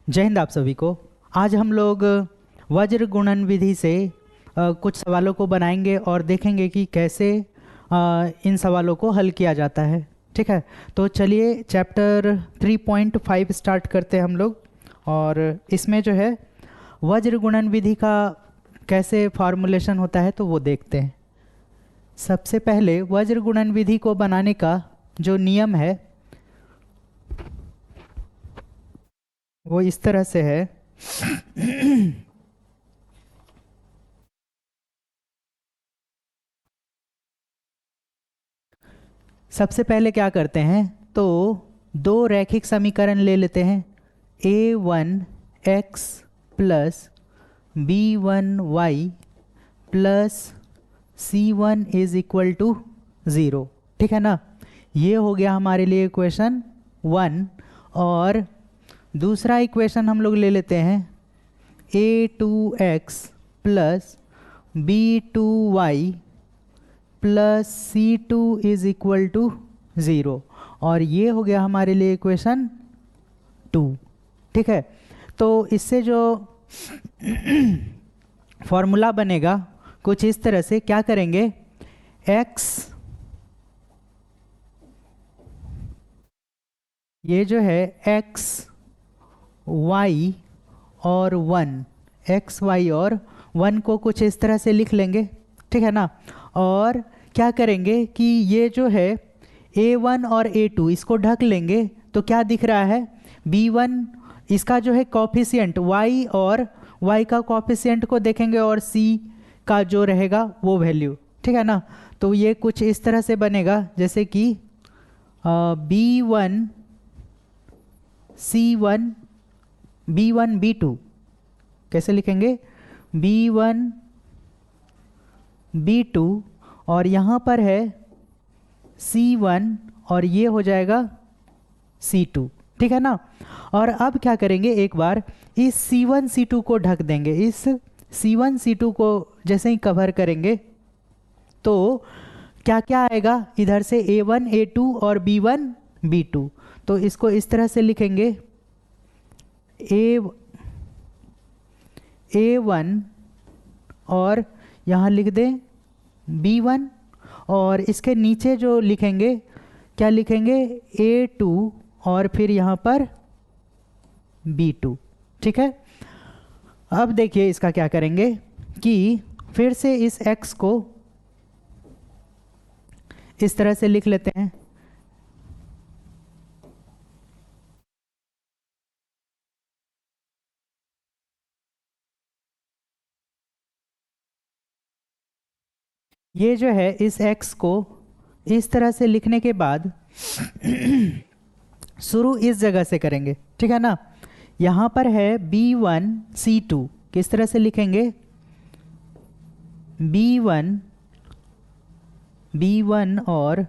जय हिंद आप सभी को। आज हम लोग वज्र गुणन विधि से कुछ सवालों को बनाएंगे और देखेंगे कि कैसे इन सवालों को हल किया जाता है। ठीक है, तो चलिए चैप्टर 3.5 स्टार्ट करते हैं हम लोग। और इसमें जो है वज्र गुणन विधि का कैसे फार्मूलेशन होता है तो वो देखते हैं। सबसे पहले वज्र गुणन विधि को बनाने का जो नियम है वो इस तरह से है। सबसे पहले क्या करते हैं तो दो रैखिक समीकरण ले लेते हैं। a1x plus b1y plus c1 is equal to 0। ठीक है ना, ये हो गया हमारे लिए इक्वेशन 1। और दूसरा इक्वेशन हम लोग ले लेते हैं a2x plus b2y plus c2 is equal to 0, और ये हो गया हमारे लिए इक्वेशन 2। ठीक है, तो इससे जो फॉर्मूला बनेगा कुछ इस तरह से, क्या करेंगे x, ये जो है x y और 1, x y और 1 को कुछ इस तरह से लिख लेंगे। ठीक है ना, और क्या करेंगे कि ये जो है a1 और a2 इसको ढक लेंगे तो क्या दिख रहा है b1, इसका जो है कॉफिशिएंट y और y का कॉफिशिएंट को देखेंगे और c का जो रहेगा वो वैल्यू। ठीक है ना, तो ये कुछ इस तरह से बनेगा जैसे कि b1 c1 b1 b2, कैसे लिखेंगे b1 b2, और यहाँ पर है c1 और ये हो जाएगा c2। ठीक है ना, और अब क्या करेंगे, एक बार इस c1 c2 को ढक देंगे। इस c1 c2 को जैसे ही कवर करेंगे तो क्या क्या आएगा, इधर से a1 a2 और b1 b2। तो इसको इस तरह से लिखेंगे a1 और यहाँ लिख दें b1, और इसके नीचे जो लिखेंगे क्या लिखेंगे a2 और फिर यहाँ पर b2। ठीक है, अब देखिए इसका क्या करेंगे कि फिर से इस x को इस तरह से लिख लेते हैं। ये जो है इस x को इस तरह से लिखने के बाद शुरू इस जगह से करेंगे। ठीक है ना, यहाँ पर है b1 c2, किस तरह से लिखेंगे b1 और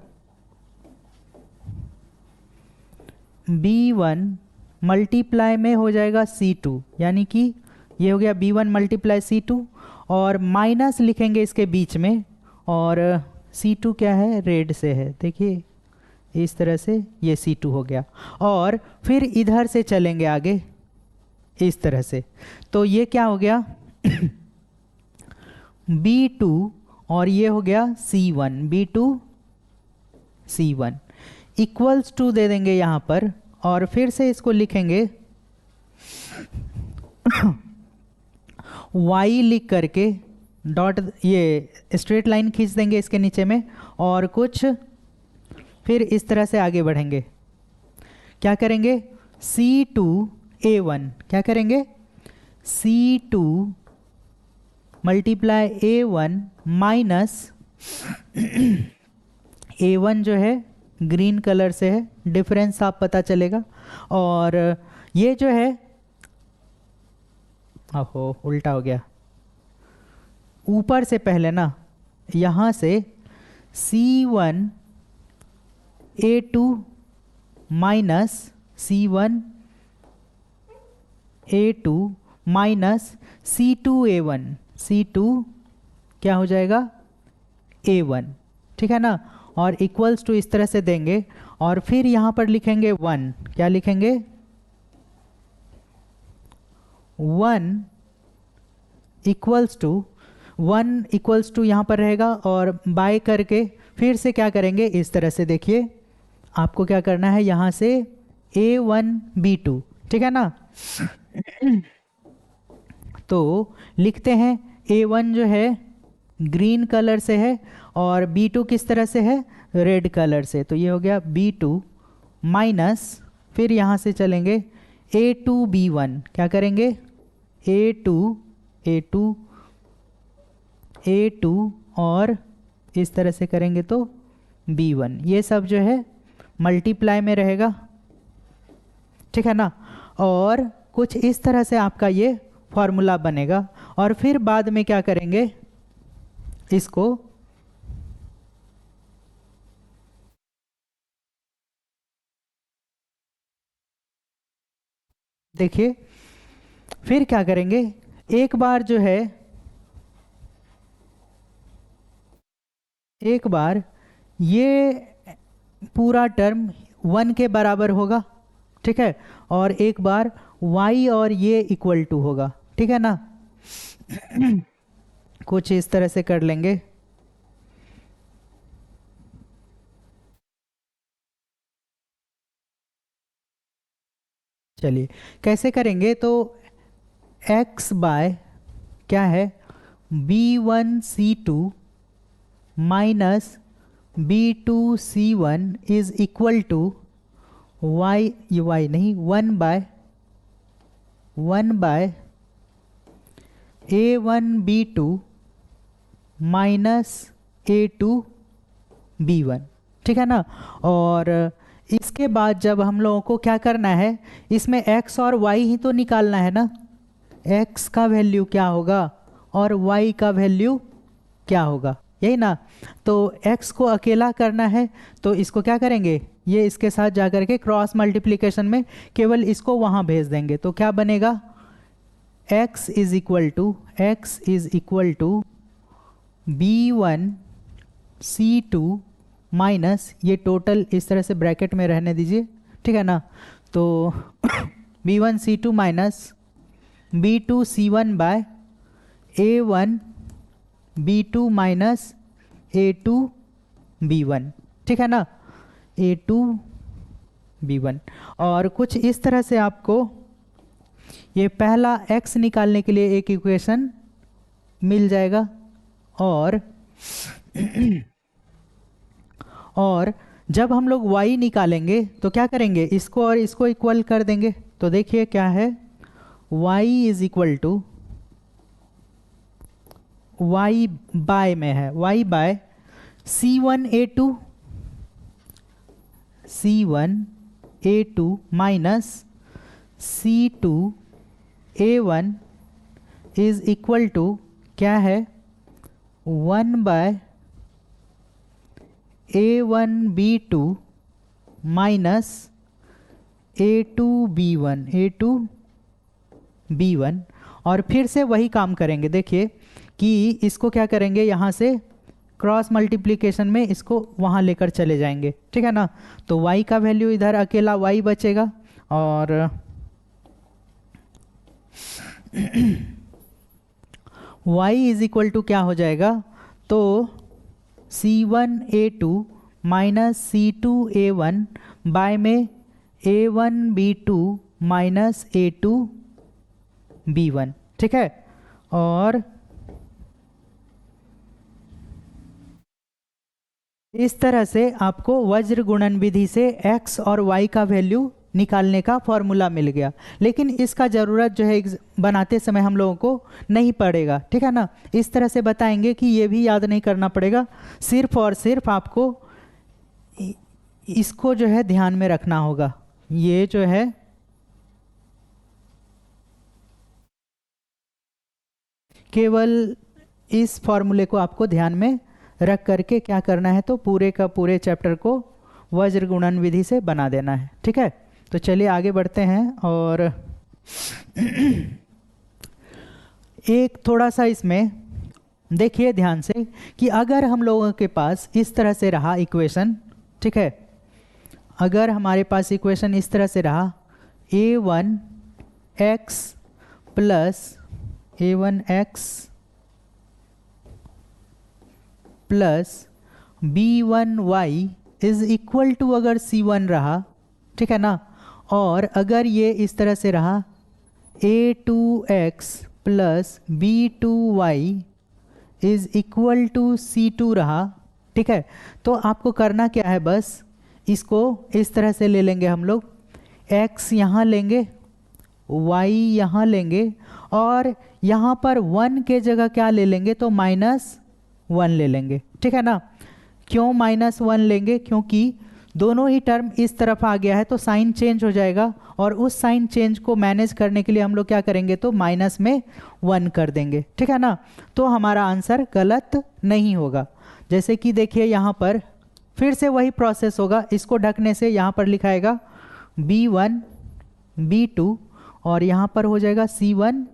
b1 मल्टीप्लाई में हो जाएगा c2, यानी कि ये हो गया b1 मल्टीप्लाई c2, और माइनस लिखेंगे इसके बीच में, और c2 क्या है रेड से है, देखिए इस तरह से ये c2 हो गया। और फिर इधर से चलेंगे आगे इस तरह से, तो ये क्या हो गया b2 और ये हो गया c1, b2 c1 equals to दे देंगे यहाँ पर, और फिर से इसको लिखेंगे y लिख करके डॉट, ये स्ट्रेट लाइन खींच देंगे इसके नीचे में, और कुछ फिर इस तरह से आगे बढ़ेंगे। क्या करेंगे c2 a1, क्या करेंगे c2 multiply a1 minus a1 जो है ग्रीन कलर से है, डिफरेंस आप पता चलेगा। और ये जो है ओहो उल्टा हो गया, ऊपर से पहले ना यहाँ से c1 a2 minus c1 a2 minus c2 a1, c2 क्या हो जाएगा a1। ठीक है ना, और इक्वल्स टू इस तरह से देंगे, और फिर यहाँ पर लिखेंगे 1, क्या लिखेंगे वन इक्वल्स टू यहाँ पर रहेगा, और बाय करके फिर से क्या करेंगे इस तरह से, देखिए आपको क्या करना है यहाँ से A1 B2, ठीक है ना। तो लिखते हैं A1 जो है ग्रीन कलर से है और B2 किस तरह से है, रेड कलर से। तो ये हो गया B2 माइनस, फिर यहाँ से चलेंगे A2B1, क्या करेंगे A2 और इस तरह से करेंगे तो B1, ये सब जो है मल्टीप्लाई में रहेगा, ठीक है ना। और कुछ इस तरह से आपका ये फॉर्मूला बनेगा, और फिर बाद में क्या करेंगे इसको देखिए, फिर क्या करेंगे एक बार जो है, एक बार ये पूरा टर्म 1 के बराबर होगा, ठीक है, और एक बार y और ये इक्वल टू होगा, ठीक है ना। कुछ इस तरह से कर लेंगे। चलिए कैसे करेंगे, तो x बाय क्या है B1C2 minus B2C1 is equal to y, ये y नहीं, 1 बाय A1B2 माइनस A2B1, ठीक है ना। और इसके बाद जब हम लोगों को क्या करना है, इसमें x और y ही तो निकालना है ना, x का वैल्यू क्या होगा और y का वैल्यू क्या होगा, यही ना। तो x को अकेला करना है, तो इसको क्या करेंगे, ये इसके साथ जाकर के क्रॉस मल्टीप्लिकेशन में केवल इसको वहाँ भेज देंगे, तो क्या बनेगा x is equal to B1C2 minus, ये टोटल इस तरह से ब्रैकेट में रहने दीजिए, ठीक है ना। तो B1C2 minus B2C1 bye A1B2 minus A2B1, ठीक है ना, A2B1। और कुछ इस तरह से आपको ये पहला x निकालने के लिए एक इक्वेशन मिल जाएगा, और जब हम लोग y निकालेंगे तो क्या करेंगे, इसको और इसको इक्वल कर देंगे। तो देखिए क्या है, y is equal to, y by में है, y by C1A2 minus C2A1 is equal to क्या है 1 बाय A1B2 माइनस A2B1, और फिर से वही काम करेंगे। देखिए कि इसको क्या करेंगे, यहाँ से क्रॉस मल्टीप्लिकेशन में इसको वहाँ लेकर चले जाएंगे, ठीक है ना। तो y का वैल्यू इधर अकेला y बचेगा, और y इज इक्वल टू क्या हो जाएगा, तो C1A2 माइनस C2A1 बाय में A1B2 माइनस A2B1, ठीक है। और इस तरह से आपको वज्र गुणन विधि से x और y का वैल्यू निकालने का फॉर्मूला मिल गया। लेकिन इसका ज़रूरत जो है बनाते समय हम लोगों को नहीं पड़ेगा, ठीक है ना। इस तरह से बताएंगे कि ये भी याद नहीं करना पड़ेगा, सिर्फ और सिर्फ आपको इसको जो है ध्यान में रखना होगा। ये जो है केवल इस फॉर्मूले को आपको ध्यान में रख करके क्या करना है, तो पूरे का पूरे चैप्टर को वज्र गुणन विधि से बना देना है, ठीक है। तो चलिए आगे बढ़ते हैं, और एक थोड़ा सा इसमें देखिए ध्यान से कि अगर हम लोगों के पास इस तरह से रहा इक्वेशन, ठीक है, अगर हमारे पास इक्वेशन इस तरह से रहा A1x plus a1x plus b1y is equal to, अगर c1 रहा, ठीक है ना, और अगर ये इस तरह से रहा a2x plus b2y is equal to c2 रहा, ठीक है, तो आपको करना क्या है, बस इसको इस तरह से ले लेंगे हम लोग, x यहाँ लेंगे, y यहाँ लेंगे, और यहाँ पर 1 के जगह क्या ले लेंगे, तो -1 ले लेंगे, ठीक है ना। क्यों -1 लेंगे, क्योंकि दोनों ही टर्म इस तरफ आ गया है तो साइन चेंज हो जाएगा, और उस साइन चेंज को मैनेज करने के लिए हम लोग क्या करेंगे, तो माइनस में 1 कर देंगे, ठीक है ना। तो हमारा आंसर गलत नहीं होगा। जैसे कि देखिए यहाँ पर फिर से वही प्रोसेस होगा, इसको ढकने से यहाँ पर लिखाएगा b1 b2 और यहाँ पर हो जाएगा c1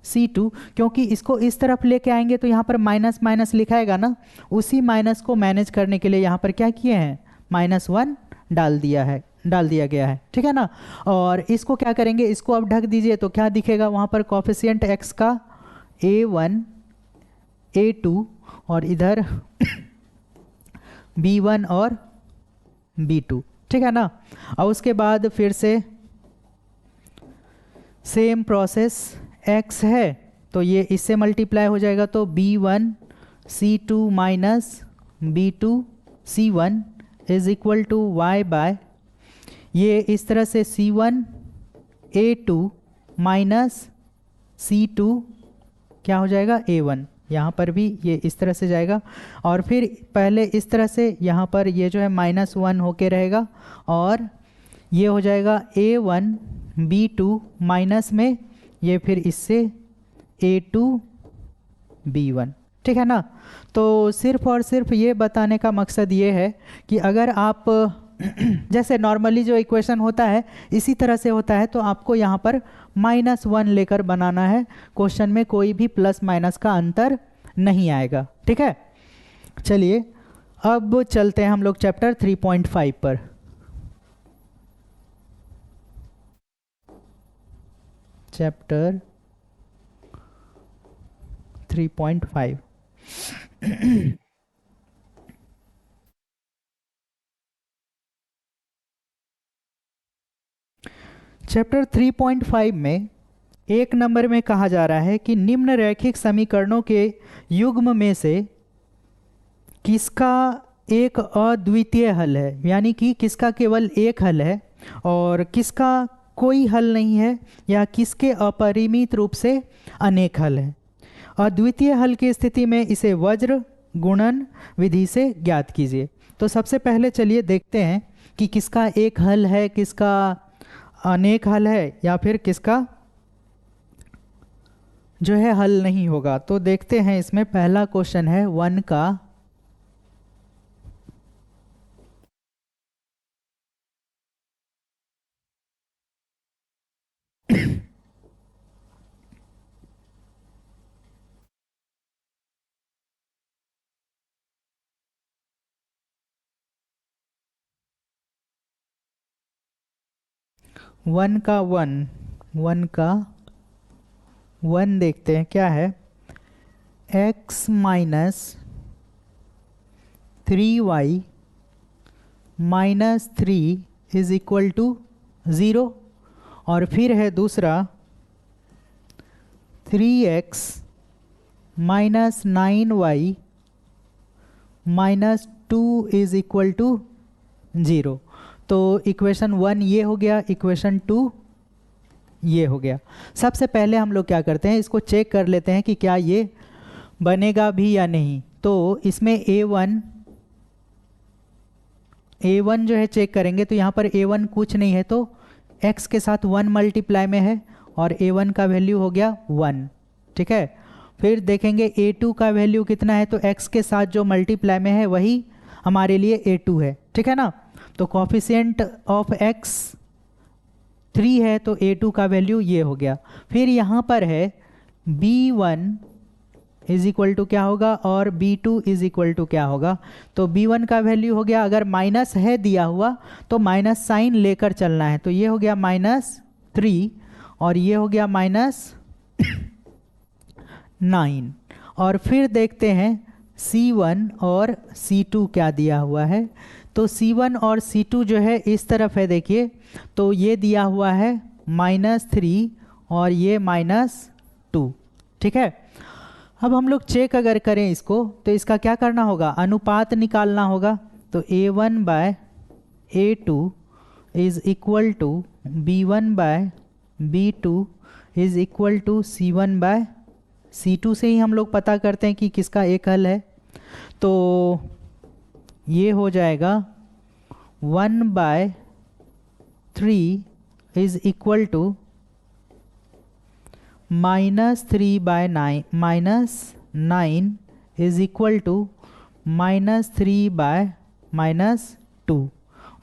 c2, क्योंकि इसको इस तरफ लेके आएंगे तो यहाँ पर माइनस माइनस लिखाएगा ना, उसी माइनस को मैनेज करने के लिए यहाँ पर क्या किए हैं, -1 डाल दिया गया है, ठीक है ना। और इसको क्या करेंगे, इसको अब ढक दीजिए तो क्या दिखेगा, वहाँ पर कोफिशिएंट x का a1 a2 और इधर b1 और b2, ठीक है ना। और उसके बाद फिर से सेम प्रोसेस, x है तो ये इससे मल्टीप्लाई हो जाएगा, तो b1 c2 minus b2 c1 is equal to y by, ये इस तरह से c1 a2 माइनस c2 क्या हो जाएगा, a1, यहाँ पर भी ये इस तरह से जाएगा, और फिर पहले इस तरह से यहाँ पर ये जो है -1 होके रहेगा, और ये हो जाएगा a1 b2 माइनस में ये फिर इससे a2 b1, ठीक है ना। तो सिर्फ और सिर्फ ये बताने का मकसद ये है कि अगर आप जैसे नॉर्मली जो इक्वेशन होता है इसी तरह से होता है, तो आपको यहाँ पर -1 लेकर बनाना है, क्वेश्चन में कोई भी प्लस माइनस का अंतर नहीं आएगा, ठीक है। चलिए अब चलते हैं हम लोग चैप्टर 3.5 पर। चैप्टर 3.5 चैप्टर 3.5 में 1 नंबर में कहा जा रहा है कि निम्न रैखिक समीकरणों के युग्म में से किसका एक अद्वितीय हल है, यानी कि किसका केवल एक हल है और किसका कोई हल नहीं है, या किसके अपरिमित रूप से अनेक हल हैं। अद्वितीय हल की स्थिति में इसे वज्र गुणन विधि से ज्ञात कीजिए। तो सबसे पहले चलिए देखते हैं कि किसका एक हल है, किसका अनेक हल है, या फिर किसका जो है हल नहीं होगा। तो देखते हैं, इसमें पहला क्वेश्चन है 1 का वन देखते हैं क्या है, x minus 3y minus 3 is equal to 0, और फिर है दूसरा 3x minus 9y minus 2 is equal to 0। तो इक्वेशन 1 ये हो गया, इक्वेशन 2 ये हो गया। सबसे पहले हम लोग क्या करते हैं, इसको चेक कर लेते हैं कि क्या ये बनेगा भी या नहीं। तो इसमें a1 जो है चेक करेंगे, तो यहाँ पर a1 कुछ नहीं है, तो x के साथ 1 मल्टीप्लाई में है और a1 का वैल्यू हो गया 1, ठीक है। फिर देखेंगे a2 का वैल्यू कितना है, तो x के साथ जो मल्टीप्लाई में है वही हमारे लिए a2 है, ठीक है ना। तो कोफिशिएंट ऑफ x 3 है, तो a2 का वैल्यू ये हो गया। फिर यहाँ पर है b1 इज इक्वल टू क्या होगा और b2 इज इक्वल टू क्या होगा। तो b1 का वैल्यू हो गया, अगर माइनस है दिया हुआ तो माइनस साइन लेकर चलना है, तो ये हो गया -3 और ये हो गया 9। और फिर देखते हैं C1 और C2 क्या दिया हुआ है। तो C1 और C2 जो है इस तरफ है, देखिए तो ये दिया हुआ है -3 और ये -2। ठीक है, अब हम लोग चेक अगर करें इसको तो इसका क्या करना होगा, अनुपात निकालना होगा। तो A1/A2 is equal to B1/B2 is equal to C1/C2 से ही हम लोग पता करते हैं कि किसका एक हल है। तो ये हो जाएगा 1/3 is equal to -3/9 -9 is equal to -3/-2।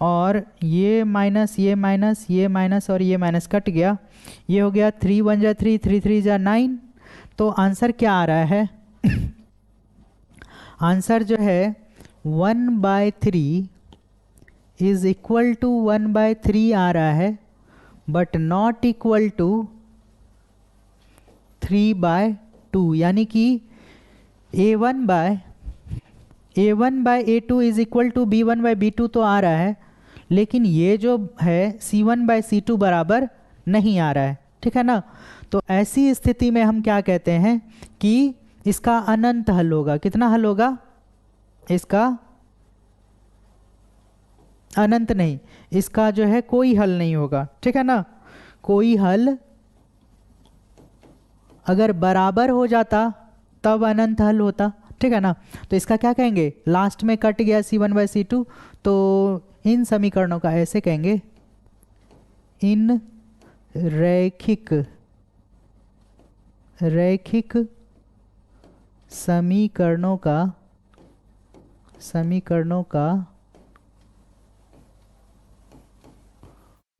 और ये माइनस ये माइनस ये माइनस और ये माइनस कट गया, ये हो गया 3 1 जा 3 3 3 जा 9। तो आंसर क्या आ रहा है आंसर जो है 1/3 इज इक्वल टू 1/3 आ रहा है, बट नॉट इक्वल टू 3/2। यानी कि A1/A2 is equal to B1/B2 तो आ रहा है, लेकिन ये जो है C1/C2 बराबर नहीं आ रहा है। ठीक है ना, तो ऐसी स्थिति में हम क्या कहते हैं कि इसका अनंत हल होगा। कितना हल होगा इसका, अनंत नहीं, इसका जो है कोई हल नहीं होगा। ठीक है ना, कोई हल अगर बराबर हो जाता तब अनंत हल होता। ठीक है ना, तो इसका क्या कहेंगे, लास्ट में कट गया C1/C2, तो इन समीकरणों का ऐसे कहेंगे, इन रैखिक समीकरणों का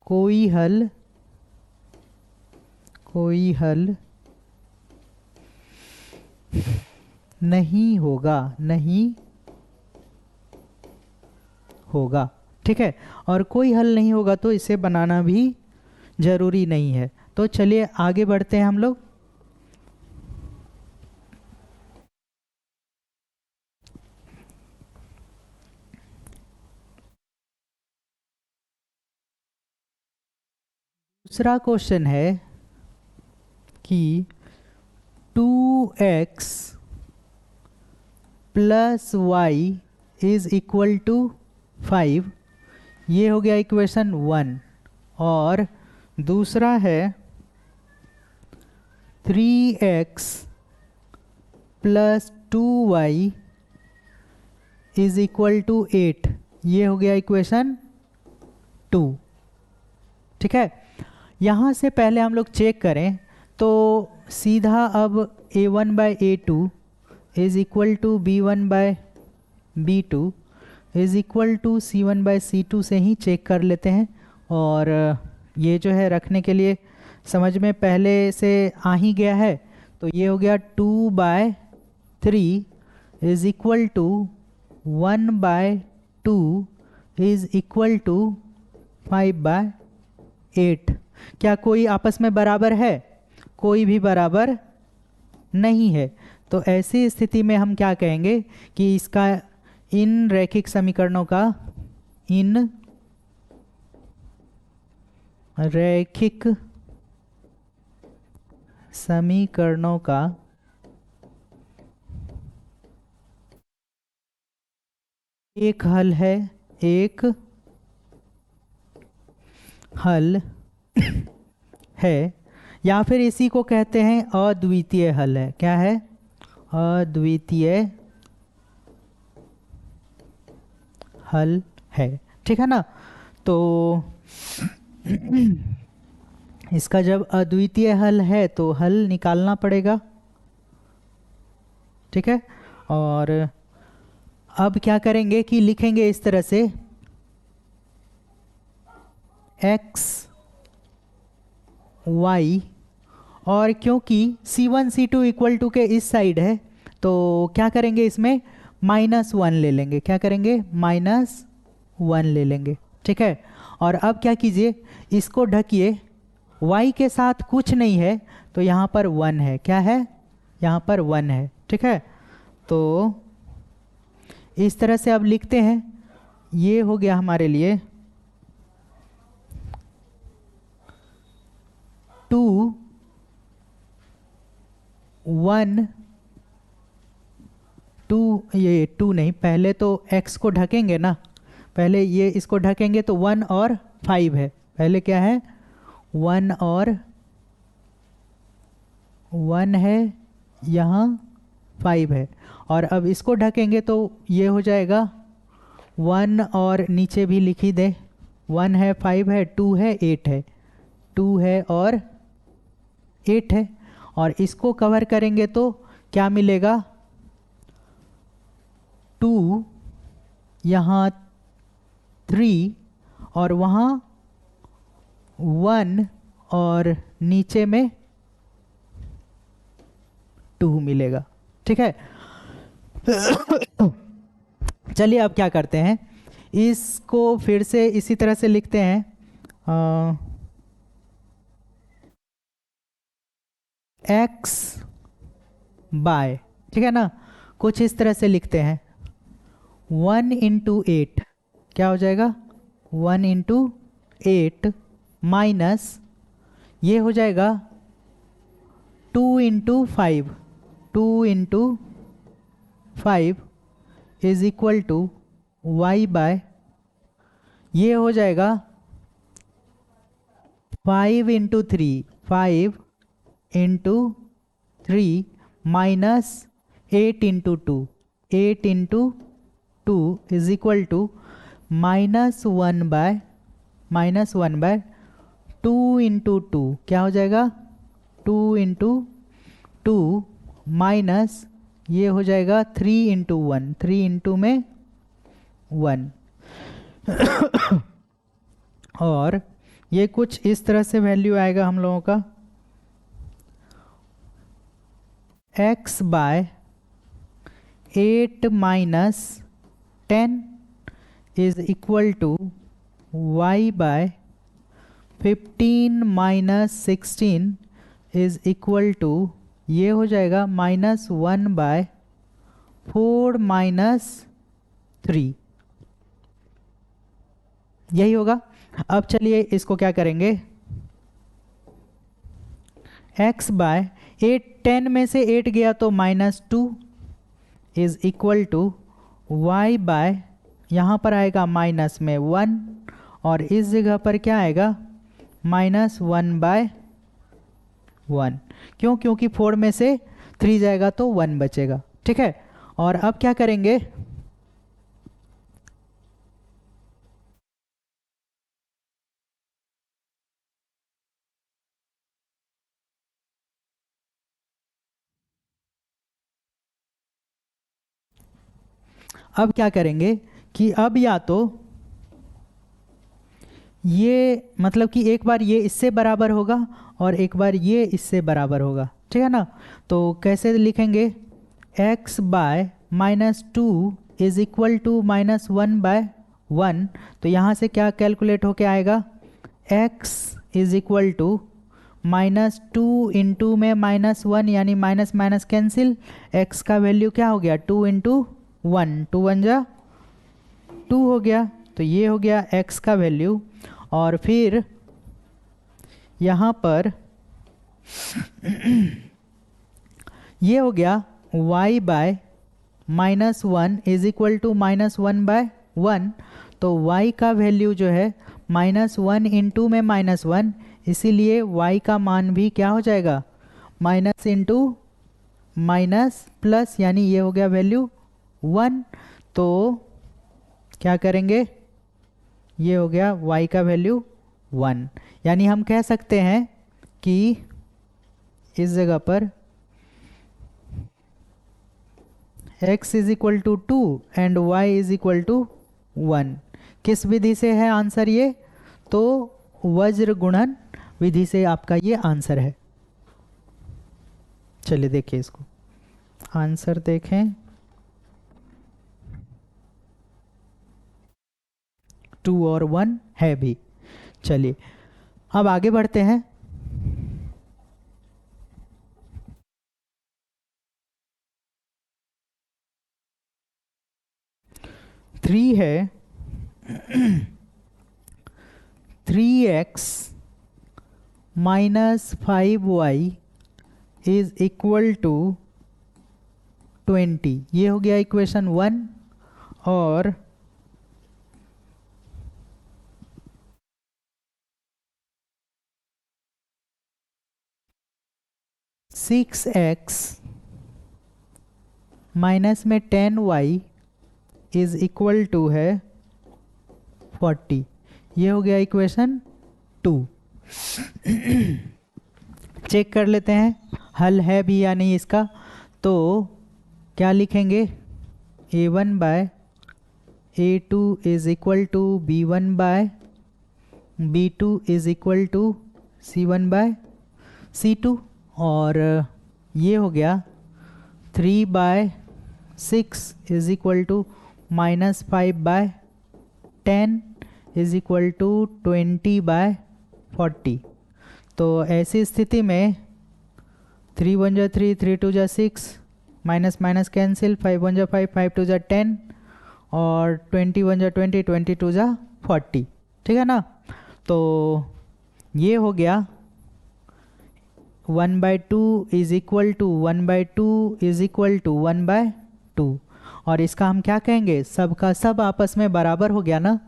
कोई हल नहीं होगा। ठीक है, और कोई हल नहीं होगा तो इसे बनाना भी जरूरी नहीं है। तो चलिए आगे बढ़ते हैं हम लोग। दूसरा क्वेश्चन है कि 2x + y is equal to 5। ये हो गया इक्वेशन 1। और दूसरा है 3x + 2y is equal to 8। ये हो गया इक्वेशन 2। ठीक है, यहाँ से पहले हम लोग चेक करें तो सीधा अब A1/A2 is equal to B1/B2 is equal to C1/C2 से ही चेक कर लेते हैं। और ये जो है रखने के लिए समझ में पहले से आ ही गया है। तो ये हो गया 2/3 is equal to 1/2 is equal to 5/8। क्या कोई आपस में बराबर है, कोई भी बराबर नहीं है। तो ऐसी स्थिति में हम क्या कहेंगे कि इसका इन रैखिक समीकरणों का एक हल है, या फिर इसी को कहते हैं अद्वितीय हल है। क्या है, अद्वितीय हल है। ठीक है ना, तो इसका जब अद्वितीय हल है तो हल निकालना पड़ेगा। ठीक है, और अब क्या करेंगे कि लिखेंगे इस तरह से x y, और क्योंकि C1 C2 इक्वल टू के इस साइड है तो क्या करेंगे, इसमें -1 ले लेंगे। क्या करेंगे, -1 ले लेंगे। ठीक है, और अब क्या कीजिए, इसको ढकिए y के साथ कुछ नहीं है तो यहाँ पर 1 है। क्या है? यहाँ पर 1 है। ठीक है, तो इस तरह से अब लिखते हैं। ये हो गया हमारे लिए 2 1 2, ये 2 नहीं, पहले तो x को ढकेंगे ना, पहले ये इसको ढकेंगे तो 1 और 5 है। पहले क्या है? 1 और 1 है, यहाँ 5 है। और अब इसको ढकेंगे तो ये हो जाएगा 1 और नीचे भी लिख ही दे। 1 है, 5 है, 2 है, 8 है। 2 है और 8 है। और इसको कवर करेंगे तो क्या मिलेगा? 2, यहाँ 3 और वहाँ 1 और नीचे में 2 मिलेगा। ठीक है, चलिए अब क्या करते हैं, इसको फिर से इसी तरह से लिखते हैं। x बाय, ठीक है ना, कुछ इस तरह से लिखते हैं। 1 इंटू 8 क्या हो जाएगा? 1 इंटू 8 माइनस ये हो जाएगा 2 into 5। 2 into 5 is equal to y by, ये हो जाएगा 5 into 3, 5 into 3 minus 8 into 2, 8 into 2 is equal to -1 by 2 into 2 क्या हो जाएगा? 2 इंटू 2 माइनस ये हो जाएगा 3 इंटू 1, 3 इंटू में 1। और ये कुछ इस तरह से वैल्यू आएगा हम लोगों का, x by 8 minus 10 is equal to y by 15 minus 16 is equal to ये हो जाएगा -1 बाय 4 माइनस 3। यही होगा। अब चलिए इसको क्या करेंगे, x बाय 8, 10 में से 8 गया तो -2 is equal to y by, यहाँ पर आएगा माइनस में 1 और इस जगह पर क्या आएगा? -1 बाय 1। क्यों? क्योंकि 4 में से 3 जाएगा तो 1 बचेगा। ठीक है, और अब क्या करेंगे, अब क्या करेंगे कि अब या तो ये मतलब कि एक बार ये इससे बराबर होगा और एक बार ये इससे बराबर होगा। ठीक है ना, तो कैसे लिखेंगे? x by -2 is equal to -1 by 1। तो यहाँ से क्या कैलकुलेट होके आएगा? x is equal to -2 into में -1 यानी माइनस माइनस कैंसिल, x का वैल्यू क्या हो गया? 2 इंटू 1, 2 1 जा 2 हो गया। तो ये हो गया x का वैल्यू। और फिर यहाँ पर ये हो गया y by -1 is equal to -1 by 1। तो y का वैल्यू जो है -1 इंटू में -1, इसीलिए y का मान भी क्या हो जाएगा? माइनस इंटू माइनस प्लस, यानी ये हो गया वैल्यू 1। तो क्या करेंगे? ये हो गया y का वैल्यू 1। यानी हम कह सकते हैं कि इस जगह पर x is equal to 2 and y is equal to 1। किस विधि से है आंसर ये? तो वज्र गुणन विधि से आपका ये आंसर है। चलिए देखिए इसको, आंसर देखें। 2 और 1 है भी। चलिए अब आगे बढ़ते हैं। 3 है 3x minus 5y is equal to 20। ये हो गया इक्वेशन 1। और सिक्स एक्स माइनस में 10y इज इक्वल टू है 40। ये हो गया इक्वेशन 2। चेक कर लेते हैं हल है भी या नहीं इसका। तो क्या लिखेंगे, a1 by a2 is equal to b1 by b2 is equal to c1 by c2। और ये हो गया 3 by 6 is equal to minus 5 by 10 is equal to 20 by 40। तो ऐसी स्थिति में 3 1 जा 3, 3 2 जा 6, माइनस माइनस कैंसिल, 5 1 जा 5, 5 2 जा 10 और 20 1 जा 20, 20 2 जा 40। ठीक है ना। तो ये हो गया 1/2 is equal to 1/2 is equal to 1/2। और इसका हम क्या कहेंगे, सब का सब आपस में बराबर हो गया ना।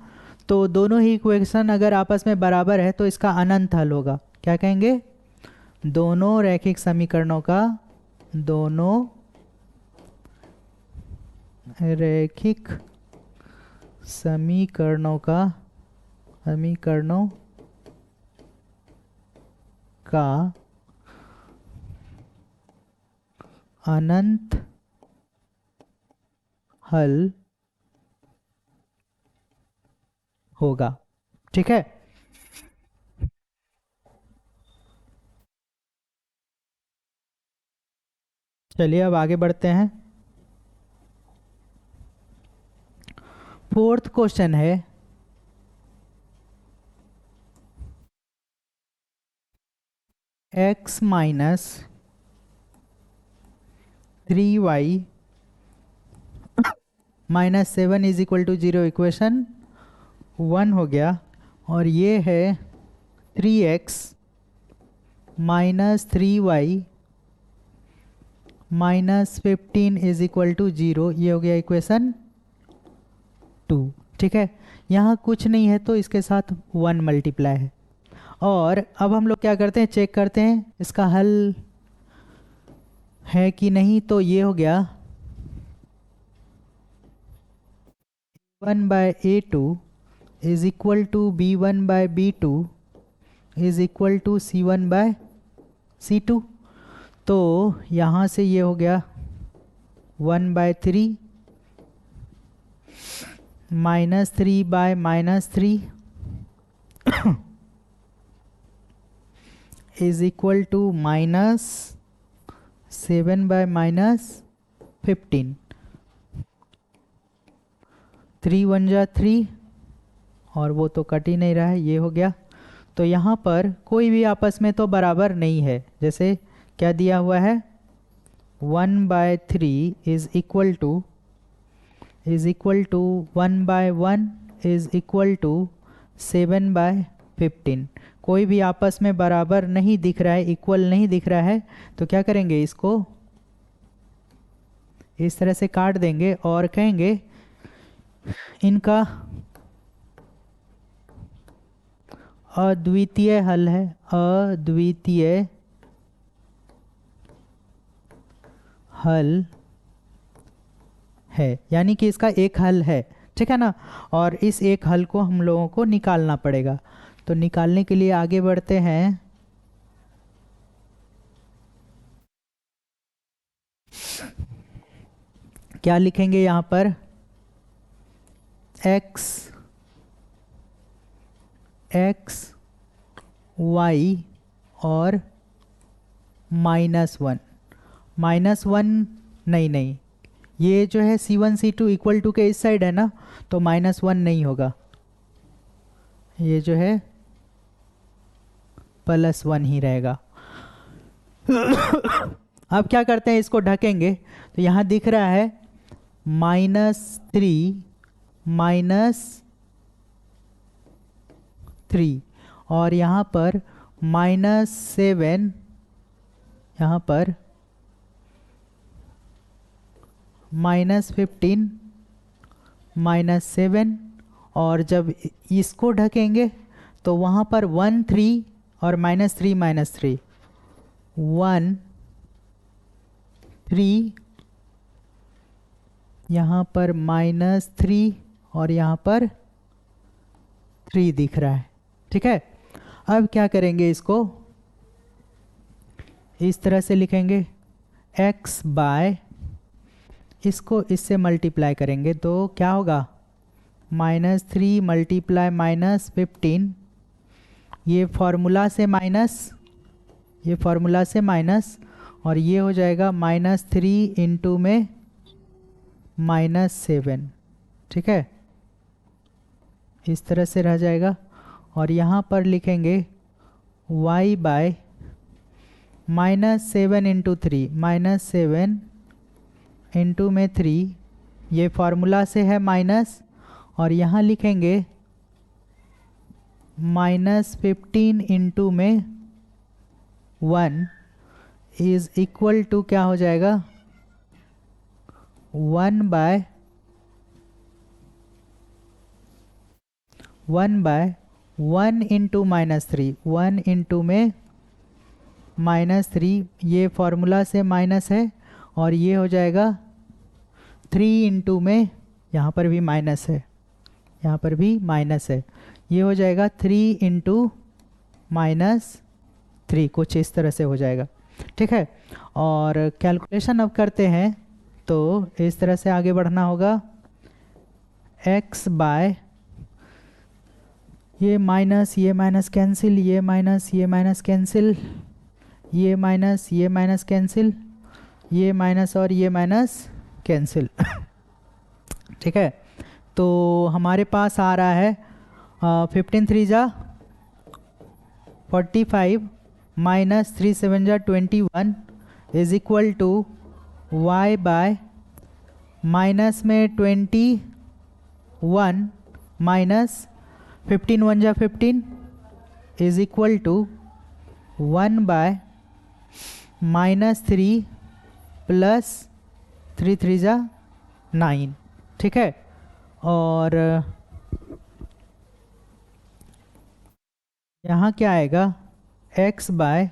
तो दोनों ही इक्वेशन अगर आपस में बराबर है तो इसका अनंत हल होगा। क्या कहेंगे, दोनों रैखिक समीकरणों का, दोनों रैखिक समीकरणों का अनंत हल होगा। ठीक है। चलिए अब आगे बढ़ते हैं। फोर्थ क्वेश्चन है, x minus 3y minus 7 is equal to 0। Equation 1 हो गया। और ये है 3x minus 3y minus 15 is equal to 0। ये हो गया इक्वेशन 2। ठीक है। यहाँ कुछ नहीं है तो इसके साथ 1 मल्टीप्लाई है। और अब हम लोग क्या करते हैं, चेक करते हैं इसका हल है कि नहीं। तो ये हो गया 1/a2 is equal to b1/b2 is equal to c1/c2। तो यहाँ से ये हो गया 1/3 minus 3/-3 is equal to minus 7/-15। 3 1 जा 3 और वो तो कट ही नहीं रहा है, ये हो गया। तो यहाँ पर कोई भी आपस में तो बराबर नहीं है। जैसे क्या दिया हुआ है, 1/3 is equal to 1/1 is equal to 7/15। कोई भी आपस में बराबर नहीं दिख रहा है, इक्वल नहीं दिख रहा है। तो क्या करेंगे, इसको इस तरह से काट देंगे और कहेंगे इनका अद्वितीय हल है, अद्वितीय हल है। यानी कि इसका एक हल है। ठीक है ना। और इस एक हल को हम लोगों को निकालना पड़ेगा। तो निकालने के लिए आगे बढ़ते हैं। क्या लिखेंगे यहाँ पर, x y और -1 नहीं, ये जो है c1 c2 इक्वल टू के इस साइड है ना, तो -1 नहीं होगा। ये जो है +1 ही रहेगा। अब क्या करते हैं, इसको ढकेंगे। तो यहाँ दिख रहा है -3 -3 और यहाँ पर -7, यहाँ पर -15 -7 और जब इसको ढकेंगे तो वहाँ पर 1 3 और -3 -3 1 3, यहाँ पर -3 और यहाँ पर 3 दिख रहा है। ठीक है, अब क्या करेंगे, इसको इस तरह से लिखेंगे x बाय, इसको इससे मल्टीप्लाई करेंगे तो क्या होगा, -3 मल्टीप्लाई -15, ये फॉर्मूला से माइनस, ये फॉर्मूला से माइनस, और ये हो जाएगा -3 इंटू में -7। ठीक है, इस तरह से रह जाएगा। और यहाँ पर लिखेंगे y बाय -7 इंटू 3, -7 इंटू में 3, ये फार्मूला से है माइनस, और यहाँ लिखेंगे -15 इंटू में 1 इज इक्वल टू क्या हो जाएगा, 1 बाय 1 इंटू -3, 1 इंटू में -3, ये फॉर्मूला से माइनस है, और ये हो जाएगा 3 इंटू में, यहाँ पर भी माइनस है, यहाँ पर भी माइनस है, ये हो जाएगा 3 इंटू -3, कुछ इस तरह से हो जाएगा। ठीक है, और कैलकुलेशन अब करते हैं, तो इस तरह से आगे बढ़ना होगा, x बाय, ये माइनस कैंसिल, ये माइनस कैंसिल, ये माइनस कैंसिल, ये माइनस और ये माइनस कैंसिल। ठीक है, तो हमारे पास आ रहा है 15 3 जा 45 -3 7 जा 21 is equal to y by minus में 21 माइनस 15 1 जा 15 is equal to 1 by -3 plus 3 3 जा 9। ठीक है, और यहाँ क्या आएगा, x बाय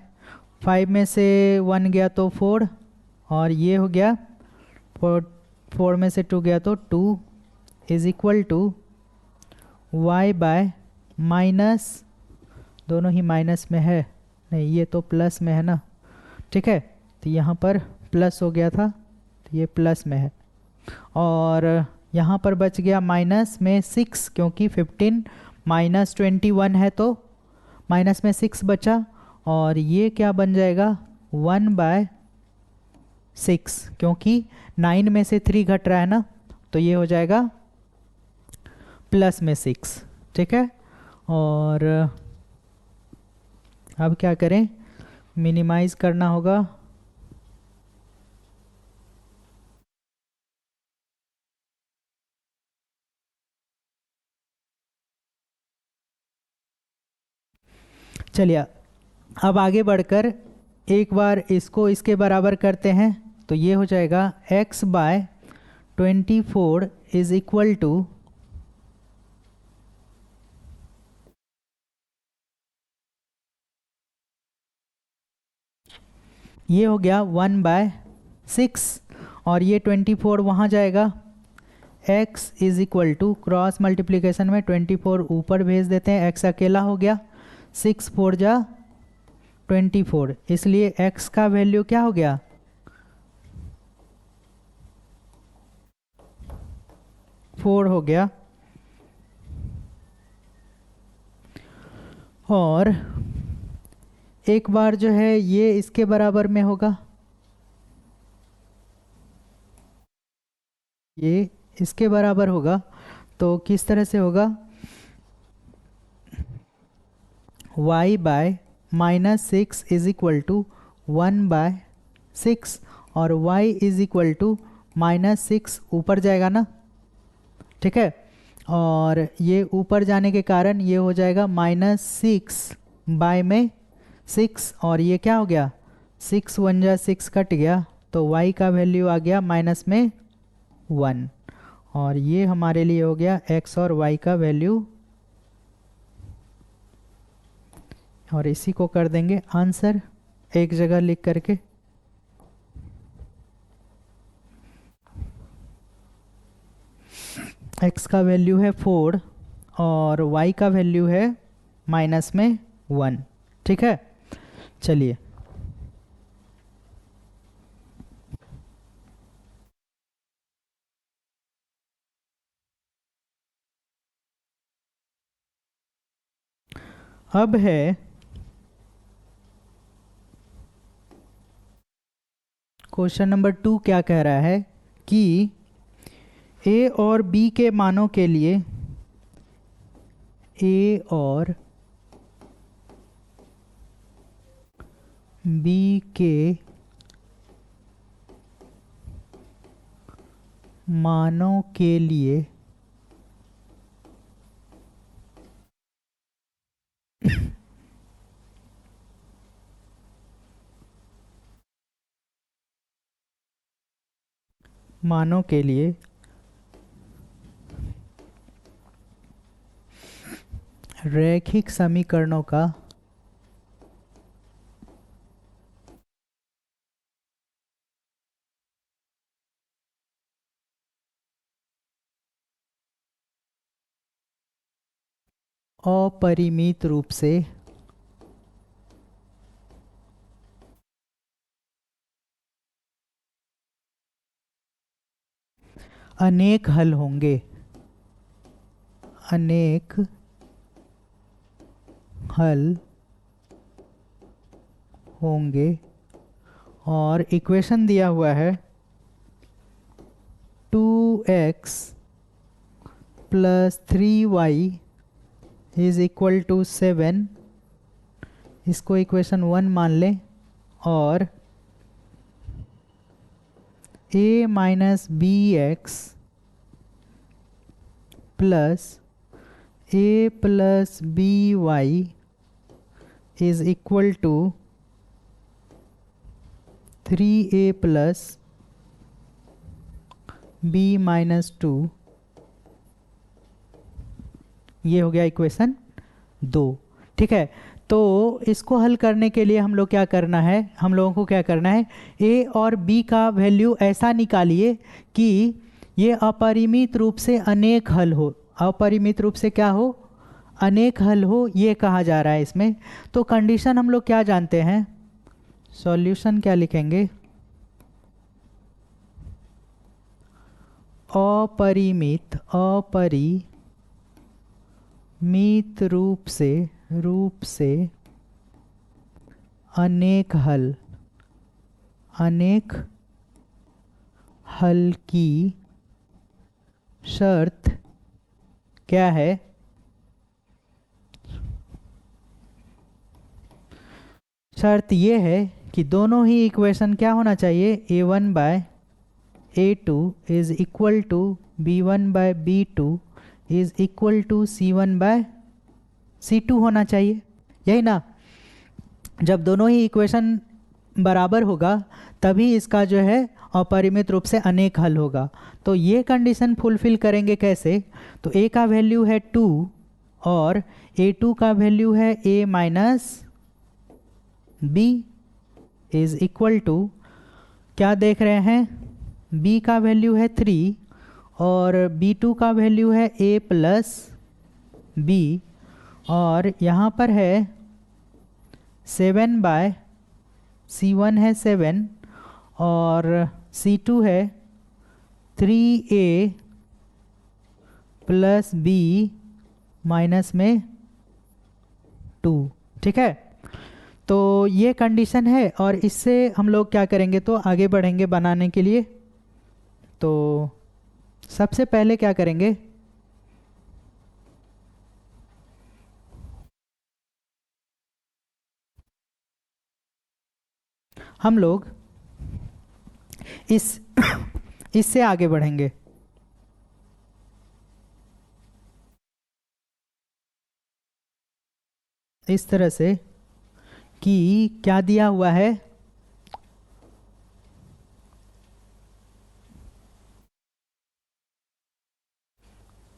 5 में से 1 गया तो 4, और ये हो गया 4 में से 2 गया तो 2 is equal to y by minus, दोनों ही माइनस में है, नहीं ये तो प्लस में है ना। ठीक है, तो यहाँ पर प्लस हो गया था, तो ये प्लस में है, और यहाँ पर बच गया माइनस में 6, क्योंकि 15 माइनस 21 है तो माइनस में 6 बचा, और ये क्या बन जाएगा 1 बाय 6, क्योंकि 9 में से 3 घट रहा है ना, तो ये हो जाएगा प्लस में 6। ठीक है, और अब क्या करें, मिनिमाइज करना होगा, चलिए अब आगे बढ़कर एक बार इसको इसके बराबर करते हैं, तो ये हो जाएगा x by 24 is equal to, ये हो गया 1 बाय 6, और ये 24 वहाँ जाएगा, x is equal to cross multiplication में 24 ऊपर भेज देते हैं, x अकेला हो गया, 6 4 जा 24, इसलिए x का वैल्यू क्या हो गया 4 हो गया, और एक बार जो है ये इसके बराबर में होगा, ये इसके बराबर होगा, तो किस तरह से होगा, y by -6 is equal to 1 by 6, और y इज इक्वल टू -6 ऊपर जाएगा ना। ठीक है, और ये ऊपर जाने के कारण ये हो जाएगा -6 बाय में 6, और ये क्या हो गया 6 1 जा 6 कट गया, तो y का वैल्यू आ गया माइनस में 1, और ये हमारे लिए हो गया x और y का वैल्यू, और इसी को कर देंगे आंसर एक जगह लिख करके। x का वैल्यू है 4 और y का वैल्यू है माइनस में 1। ठीक है, चलिए अब है क्वेश्चन नंबर 2। क्या कह रहा है कि a और b के मानों के लिए a और b के मानों के लिए मानों के लिए रैखिक समीकरणों का अपरिमित रूप से अनेक हल होंगे, अनेक हल होंगे, और इक्वेशन दिया हुआ है 2x + 3y is equal to 7, इसको इक्वेशन 1 मान लें, और a - bx + a + by is equal to 3a + b - 2। ये हो गया इक्वेशन 2। ठीक है, तो इसको हल करने के लिए हम लोग क्या करना है, हम लोगों को क्या करना है, a और b का वैल्यू ऐसा निकालिए कि ये अपरिमित रूप से अनेक हल हो। अपरिमित रूप से क्या हो, अनेक हल हो, ये कहा जा रहा है इसमें। तो कंडीशन हम लोग क्या जानते हैं, सॉल्यूशन क्या लिखेंगे, अपरिमित रूप से अनेक हल की शर्त क्या है, शर्त ये है कि दोनों ही इक्वेशन क्या होना चाहिए, a1/a2 is equal to b1/b2 is equal to c1/c2 होना चाहिए, यही ना। जब दोनों ही इक्वेशन बराबर होगा तभी इसका जो है अपरिमित रूप से अनेक हल होगा। तो ये कंडीशन फुलफिल करेंगे कैसे, तो a का वैल्यू है 2 और a2 का वैल्यू है a - b is equal to, क्या देख रहे हैं, b का वैल्यू है 3 और b2 का वैल्यू है a + b, और यहाँ पर है 7/c1 है 7 और c2 है 3a + b माइनस में 2। ठीक है, तो ये कंडीशन है, और इससे हम लोग क्या करेंगे, तो आगे बढ़ेंगे बनाने के लिए। तो सबसे पहले क्या करेंगे, हम लोग इस इससे आगे बढ़ेंगे। इस तरह से कि क्या दिया हुआ है,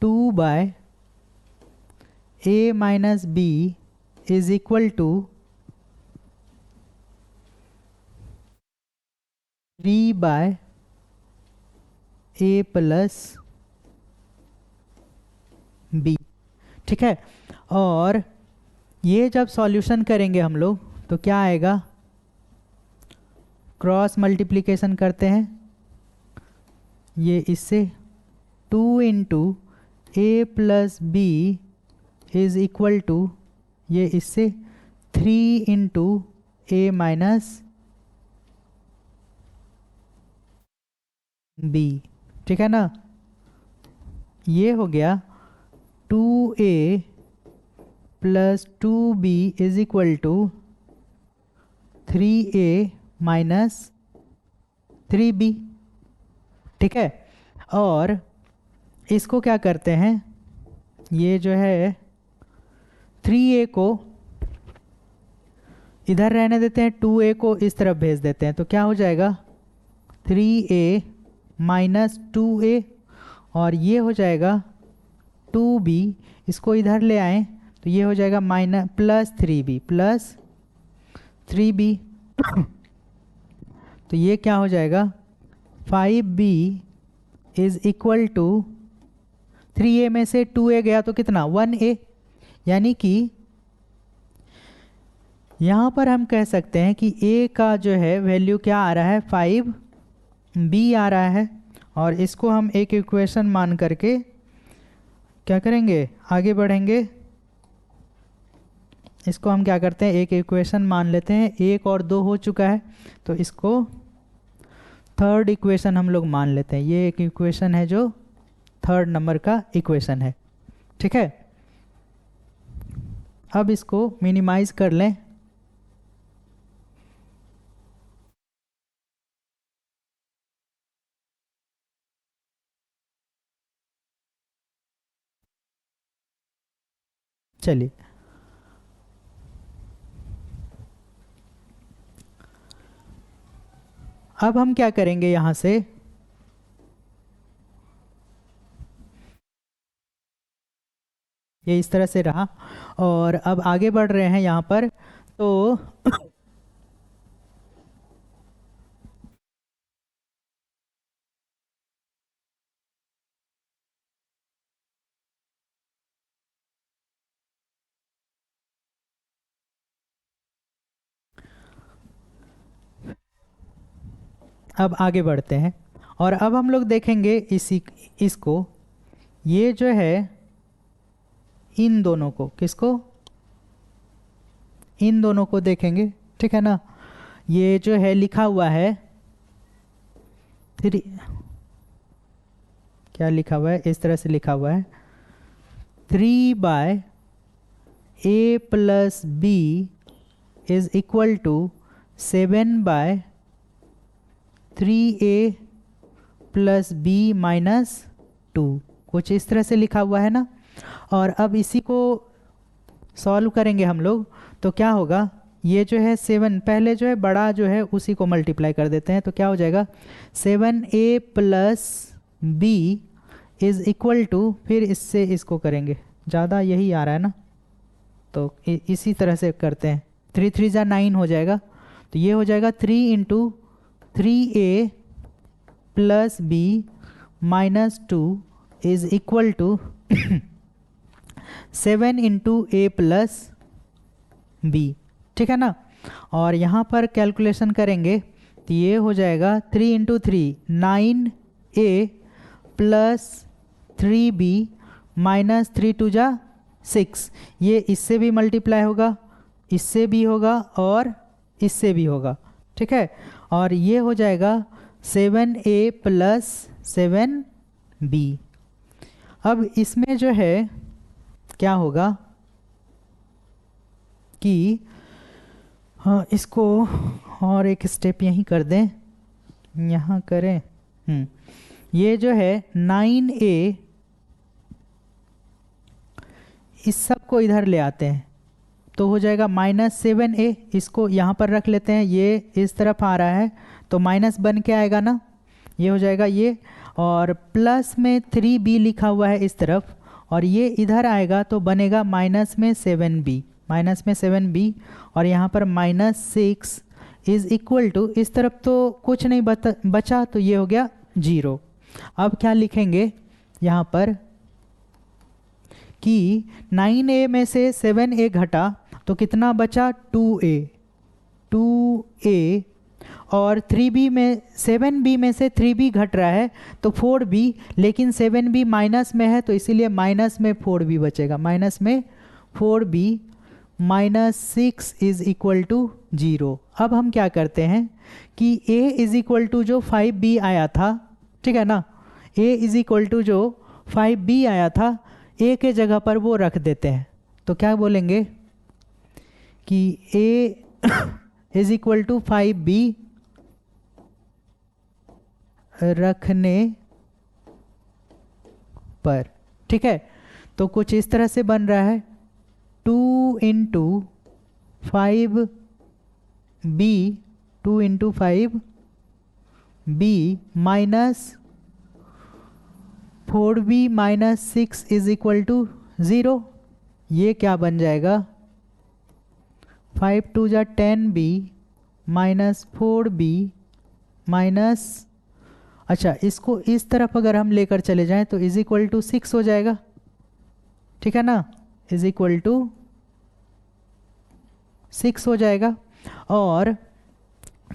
two by A minus B is equal to 3 by A plus B. ठीक है, और ये जब सॉल्यूशन करेंगे हम लोग तो क्या आएगा, क्रॉस मल्टीप्लिकेशन करते हैं ये इससे, 2 into A plus B is equal to ये इससे 3 इंटू ए माइनस बी। ठीक है ना, ये हो गया 2a plus 2b is equal to 3a minus 3b। ठीक है, और इसको क्या करते हैं, ये जो है 3a को इधर रहने देते हैं, 2a को इस तरफ भेज देते हैं, तो क्या हो जाएगा 3a माइनस 2a, और ये हो जाएगा 2b, इसको इधर ले आएं तो ये हो जाएगा माइनस प्लस 3b। तो ये क्या हो जाएगा 5b is equal to 3a में से 2a गया तो कितना 1a, यानी कि यहाँ पर हम कह सकते हैं कि a का जो है वैल्यू क्या आ रहा है 5b आ रहा है, और इसको हम एक इक्वेशन मान करके क्या करेंगे, आगे बढ़ेंगे। इसको हम क्या करते हैं, एक इक्वेशन मान लेते हैं, 1 और 2 हो चुका है तो इसको थर्ड इक्वेशन हम लोग मान लेते हैं। ये एक इक्वेशन है जो थर्ड नंबर का इक्वेशन है। ठीक है, अब इसको मिनिमाइज कर लें। चलिए, अब हम क्या करेंगे, यहाँ से ये इस तरह से रहा, और अब आगे बढ़ रहे हैं यहाँ पर, तो अब आगे बढ़ते हैं, और अब हम लोग देखेंगे इसको, ये जो है इन दोनों को, किसको, इन दोनों को देखेंगे। ठीक है ना, ये जो है लिखा हुआ है थ्री, क्या लिखा हुआ है, इस तरह से लिखा हुआ है 3 by A plus B is equal to 7 by 3a plus B minus 2, कुछ इस तरह से लिखा हुआ है ना। और अब इसी को सॉल्व करेंगे हम लोग, तो क्या होगा, ये जो है 7, पहले जो है बड़ा जो है उसी को मल्टीप्लाई कर देते हैं, तो क्या हो जाएगा 7a plus B is equal to, फिर इससे इसको करेंगे, ज़्यादा यही आ रहा है ना, तो इसी तरह से करते हैं, 3 3 जा 9 हो जाएगा, तो ये हो जाएगा 3 into 3a plus B minus 2 is equal to 7 into A plus B. ठीक है ना, और यहाँ पर कैलकुलेशन करेंगे तो ये हो जाएगा 3 into 3 9a plus 3b minus 3 2 जा 6, ये इससे भी मल्टीप्लाई होगा, इससे भी होगा और इससे भी होगा। ठीक है, और ये हो जाएगा 7a प्लस 7b। अब इसमें जो है क्या होगा कि हाँ, इसको और एक स्टेप यहीं कर दें, यहाँ करें, ये जो है 9a, इस सब को इधर ले आते हैं तो हो जाएगा -7a। इसको यहाँ पर रख लेते हैं, ये इस तरफ आ रहा है तो माइनस बन के आएगा ना, ये हो जाएगा ये, और प्लस में 3b लिखा हुआ है इस तरफ, और ये इधर आएगा तो बनेगा -7b, और यहाँ पर -6 इज इक्वल टू, इस तरफ तो कुछ नहीं बचा तो ये हो गया 0। अब क्या लिखेंगे यहाँ पर कि 9a में से 7a घटा तो कितना बचा 2a, और 3b में 7b में से 3b घट रहा है तो 4b, लेकिन 7b माइनस में है तो इसीलिए माइनस में 4b बचेगा, माइनस में 4b, -6 इज इक्वल टू 0। अब हम क्या करते हैं कि a इज इक्वल टू जो 5b आया था, ठीक है ना, a इज इक्वल टू जो 5b आया था a के जगह पर वो रख देते हैं। तो क्या बोलेंगे कि a is equal to 5b रखने पर, ठीक है। तो कुछ इस तरह से बन रहा है 2 into 5b, 2 into 5b minus 4b minus 6 is equal to 0। ये क्या बन जाएगा 5 2 जा 10b माइनस 4b माइनस, अच्छा इसको इस तरफ अगर हम लेकर चले जाएं तो इज इक्वल टू 6 हो जाएगा, ठीक है ना, इज इक्वल टू 6 हो जाएगा। और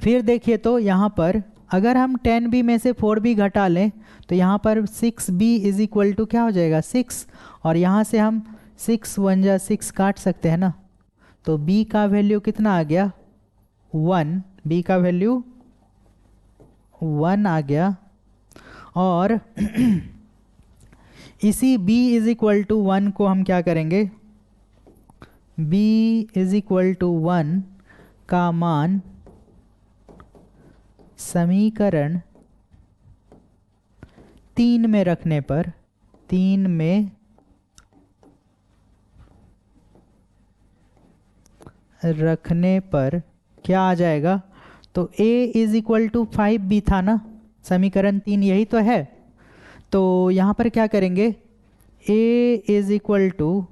फिर देखिए तो यहाँ पर अगर हम 10b में से 4b घटा लें तो यहाँ पर 6b इज इक्वल टू क्या हो जाएगा 6, और यहाँ से हम 6 1 जा 6 काट सकते हैं ना, तो b का वैल्यू कितना आ गया 1, b का वैल्यू 1 आ गया। और इसी b इज इक्वल टू 1 को हम क्या करेंगे, b इज इक्वल टू 1 का मान समीकरण 3 में रखने पर, 3 में रखने पर क्या आ जाएगा, तो a is equal to 5b था ना, समीकरण 3 यही तो है। तो यहाँ पर क्या करेंगे a इज इक्वल टू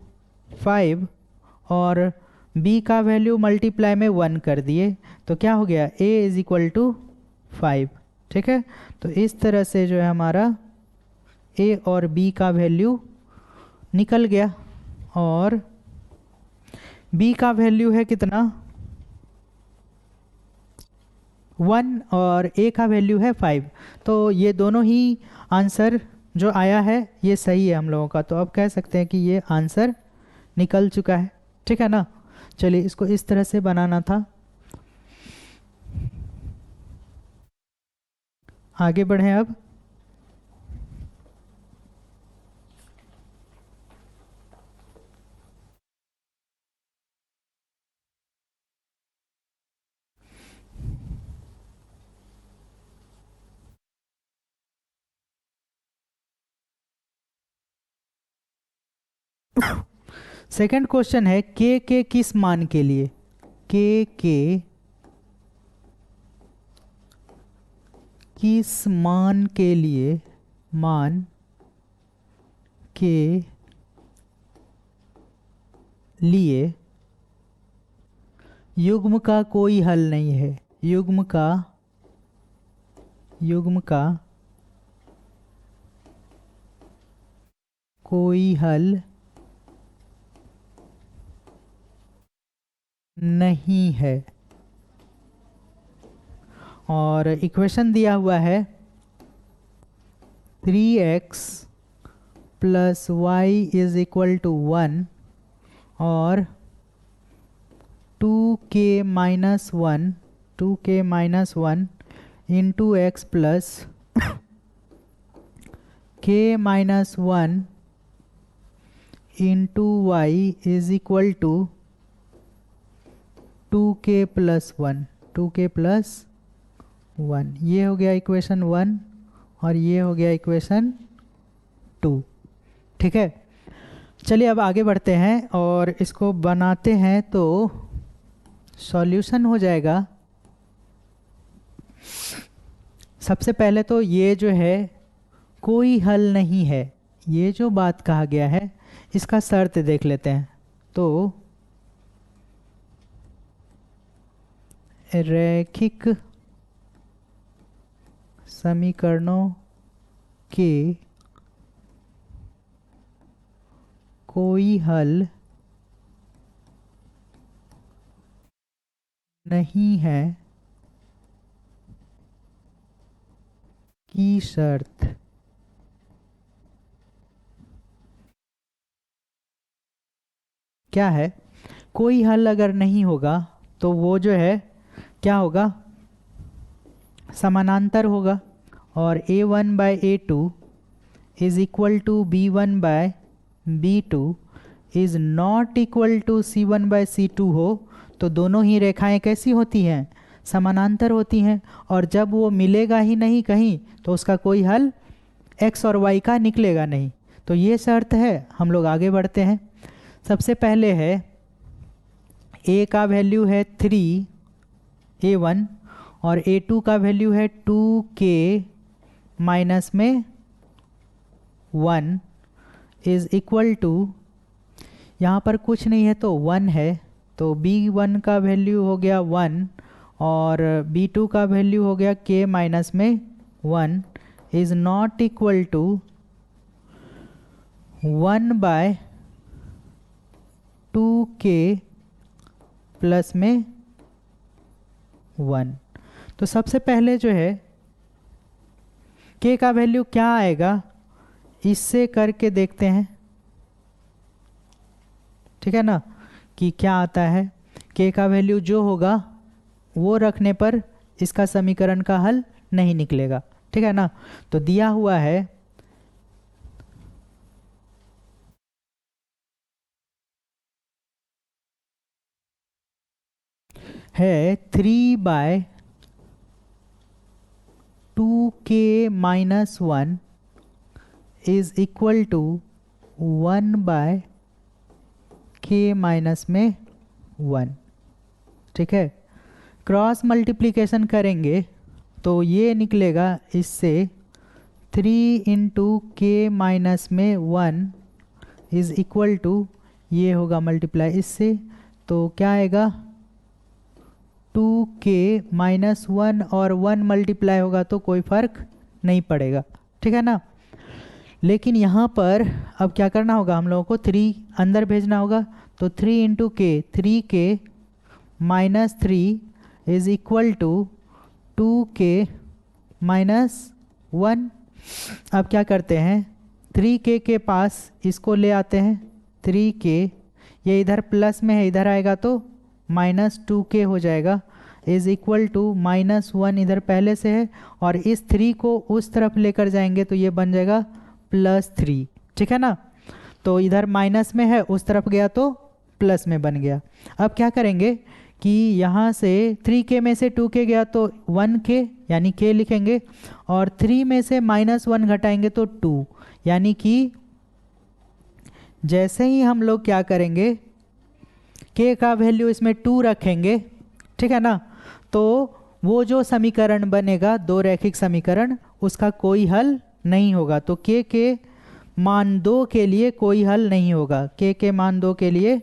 5 और b का वैल्यू मल्टीप्लाई में 1 कर दिए तो क्या हो गया a इज इक्वल टू 5, ठीक है। तो इस तरह से जो है हमारा a और b का वैल्यू निकल गया, और b का वैल्यू है कितना 1 और a का वैल्यू है 5। तो ये दोनों ही आंसर जो आया है ये सही है हम लोगों का, तो अब कह सकते हैं कि ये आंसर निकल चुका है, ठीक है ना। चलिए इसको इस तरह से बनाना था। आगे बढ़ें अब। सेकंड क्वेश्चन है के किस मान के लिए, के किस मान के लिए, मान के लिए युग्म का कोई हल नहीं है, युग्म का कोई हल नहीं है। और इक्वेशन दिया हुआ है 3x plus Y is equal to 1 और 2k minus 1 into X plus k minus 1 into Y is equal to 2k plus 1। ये हो गया इक्वेशन 1 और ये हो गया इक्वेशन 2, ठीक है। चलिए अब आगे बढ़ते हैं और इसको बनाते हैं तो सॉल्यूशन हो जाएगा। सबसे पहले तो ये जो है कोई हल नहीं है, ये जो बात कहा गया है इसका शर्त देख लेते हैं। तो रैखिक समीकरणों के कोई हल नहीं है की शर्त। क्या है? कोई हल अगर नहीं होगा तो वो जो है क्या होगा, समानांतर होगा। और a1/a2 is equal to b1/b2 is not equal to c1/c2 हो तो दोनों ही रेखाएं कैसी होती हैं, समानांतर होती हैं। और जब वो मिलेगा ही नहीं कहीं तो उसका कोई हल x और y का निकलेगा नहीं। तो ये शर्त है। हम लोग आगे बढ़ते हैं। सबसे पहले है a का वैल्यू है 3a1 और a2 का वैल्यू है 2k माइनस में 1 इज इक्वल टू, यहाँ पर कुछ नहीं है तो 1 है, तो b1 का वैल्यू हो गया 1 और b2 का वैल्यू हो गया k माइनस में 1 is not equal to 1/2k plus में 1। तो सबसे पहले जो है k का वैल्यू क्या आएगा इससे करके देखते हैं, ठीक है ना, कि क्या आता है। k का वैल्यू जो होगा वो रखने पर इसका समीकरण का हल नहीं निकलेगा, ठीक है ना। तो दिया हुआ है है 3/2k minus 1 is equal to 1/k minus में 1, ठीक है। क्रॉस मल्टीप्लिकेशन करेंगे तो ये निकलेगा इससे 3 इंटू के माइनस में 1 इज इक्वल टू, ये होगा मल्टीप्लाई इससे, तो क्या आएगा 2k माइनस 1 और 1 मल्टीप्लाई होगा तो कोई फ़र्क नहीं पड़ेगा, ठीक है ना। लेकिन यहाँ पर अब क्या करना होगा, हम लोगों को 3 अंदर भेजना होगा। तो 3 इंटू के, 3k minus 3 is equal to 2k minus 1। अब क्या करते हैं, 3k के पास इसको ले आते हैं, 3k ये इधर प्लस में है, इधर आएगा तो माइनस 2k हो जाएगा इज इक्वल टू माइनस 1 इधर पहले से है और इस 3 को उस तरफ लेकर जाएंगे तो ये बन जाएगा +3, ठीक है ना। तो इधर माइनस में है, उस तरफ गया तो प्लस में बन गया। अब क्या करेंगे कि यहाँ से 3k में से 2k गया तो 1k यानी k लिखेंगे और 3 में से -1 घटाएंगे तो 2, यानी कि जैसे ही हम लोग क्या करेंगे k का वैल्यू इसमें 2 रखेंगे, ठीक है ना, तो वो जो समीकरण बनेगा दो रैखिक समीकरण उसका कोई हल नहीं होगा। तो k के मान 2 के लिए कोई हल नहीं होगा, k के मान 2 के लिए